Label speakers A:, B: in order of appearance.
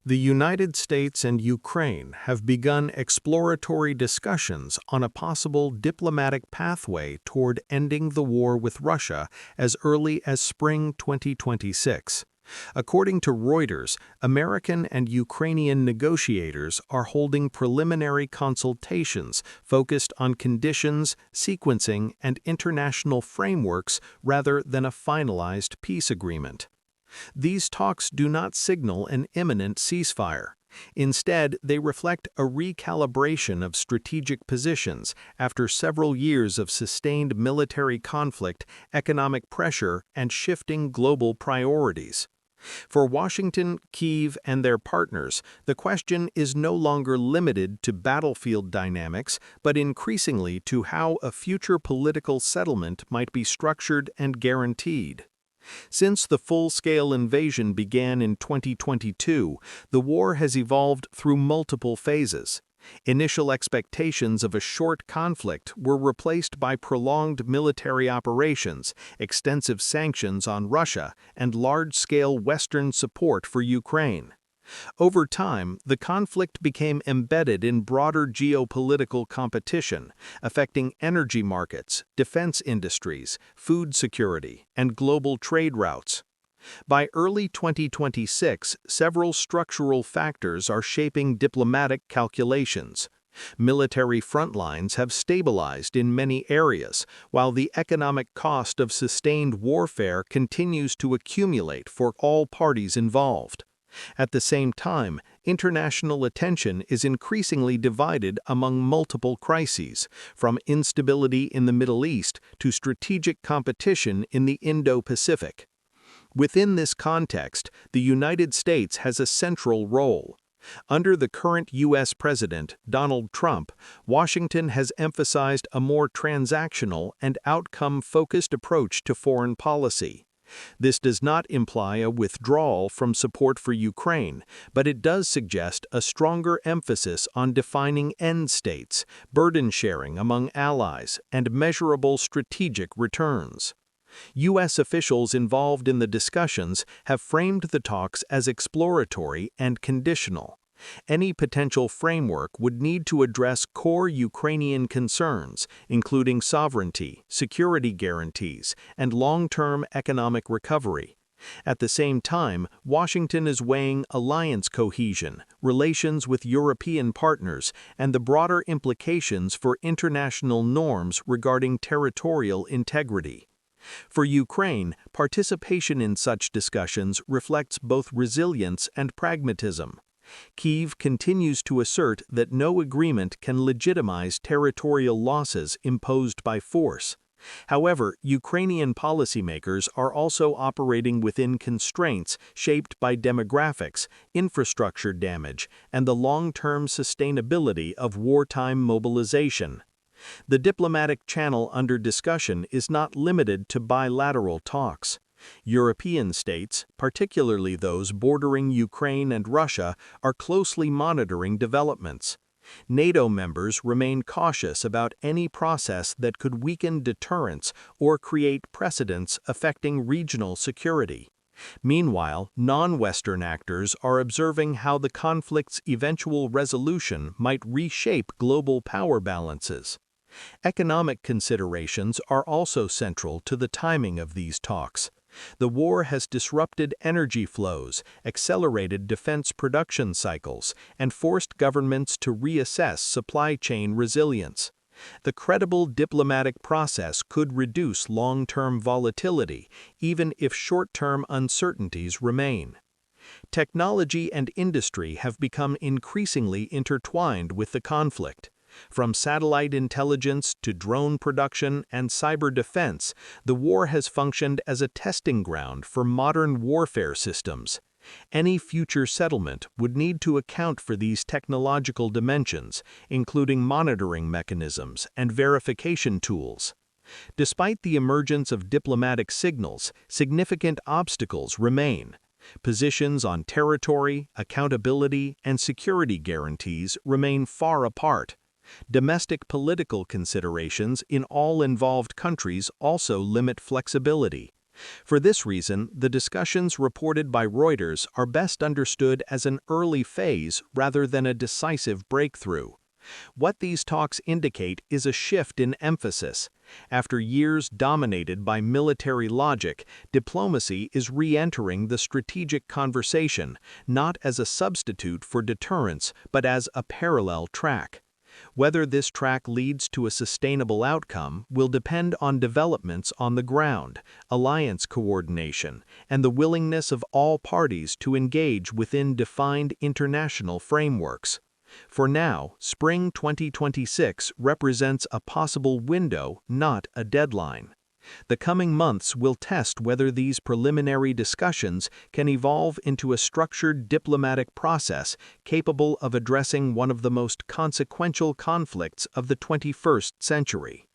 A: The United States and Ukraine have begun exploratory discussions on a possible diplomatic pathway toward ending the war with Russia as early as spring 2026. According to Reuters, American and Ukrainian negotiators are holding preliminary consultations focused on conditions, sequencing, and international frameworks rather than a finalized peace agreement. These talks do not signal an imminent ceasefire. Instead, they reflect a recalibration of strategic positions after several years of sustained military conflict, economic pressure, and shifting global priorities. For Washington, Kyiv, and their partners, the question is no longer limited to battlefield dynamics, but increasingly to how a future political settlement might be structured and guaranteed. Since the full-scale invasion began in 2022, the war has evolved through multiple phases. Initial expectations of a short conflict were replaced by prolonged military operations, extensive sanctions on Russia, and large-scale Western support for Ukraine. Over time, the conflict became embedded in broader geopolitical competition, affecting energy markets, defense industries, food security, and global trade routes. By early 2026, several structural factors are shaping diplomatic calculations. Military front lines have stabilized in many areas, while the economic cost of sustained warfare continues to accumulate for all parties involved. At the same time, international attention is increasingly divided among multiple crises, from instability in the Middle East to strategic competition in the Indo-Pacific. Within this context, the United States has a central role. Under the current U.S. President, Donald Trump, Washington has emphasized a more transactional and outcome-focused approach to foreign policy. This does not imply a withdrawal from support for Ukraine, but it does suggest a stronger emphasis on defining end states, burden sharing among allies, and measurable strategic returns. U.S. officials involved in the discussions have framed the talks as exploratory and conditional. Any potential framework would need to address core Ukrainian concerns, including sovereignty, security guarantees, and long-term economic recovery. At the same time, Washington is weighing alliance cohesion, relations with European partners, and the broader implications for international norms regarding territorial integrity. For Ukraine, participation in such discussions reflects both resilience and pragmatism. Kyiv continues to assert that no agreement can legitimize territorial losses imposed by force. However, Ukrainian policymakers are also operating within constraints shaped by demographics, infrastructure damage, and the long-term sustainability of wartime mobilization. The diplomatic channel under discussion is not limited to bilateral talks. European states, particularly those bordering Ukraine and Russia, are closely monitoring developments. NATO members remain cautious about any process that could weaken deterrence or create precedents affecting regional security. Meanwhile, non-Western actors are observing how the conflict's eventual resolution might reshape global power balances. Economic considerations are also central to the timing of these talks. The war has disrupted energy flows, accelerated defense production cycles, and forced governments to reassess supply chain resilience. The credible diplomatic process could reduce long-term volatility, even if short-term uncertainties remain. Technology and industry have become increasingly intertwined with the conflict. From satellite intelligence to drone production and cyber defense, the war has functioned as a testing ground for modern warfare systems. Any future settlement would need to account for these technological dimensions, including monitoring mechanisms and verification tools. Despite the emergence of diplomatic signals, significant obstacles remain. Positions on territory, accountability, and security guarantees remain far apart. Domestic political considerations in all involved countries also limit flexibility. For this reason, the discussions reported by Reuters are best understood as an early phase rather than a decisive breakthrough. What these talks indicate is a shift in emphasis. After years dominated by military logic, diplomacy is re-entering the strategic conversation, not as a substitute for deterrence, but as a parallel track. Whether this track leads to a sustainable outcome will depend on developments on the ground, alliance coordination, and the willingness of all parties to engage within defined international frameworks. For now, spring 2026 represents a possible window, not a deadline. The coming months will test whether these preliminary discussions can evolve into a structured diplomatic process capable of addressing one of the most consequential conflicts of the 21st century.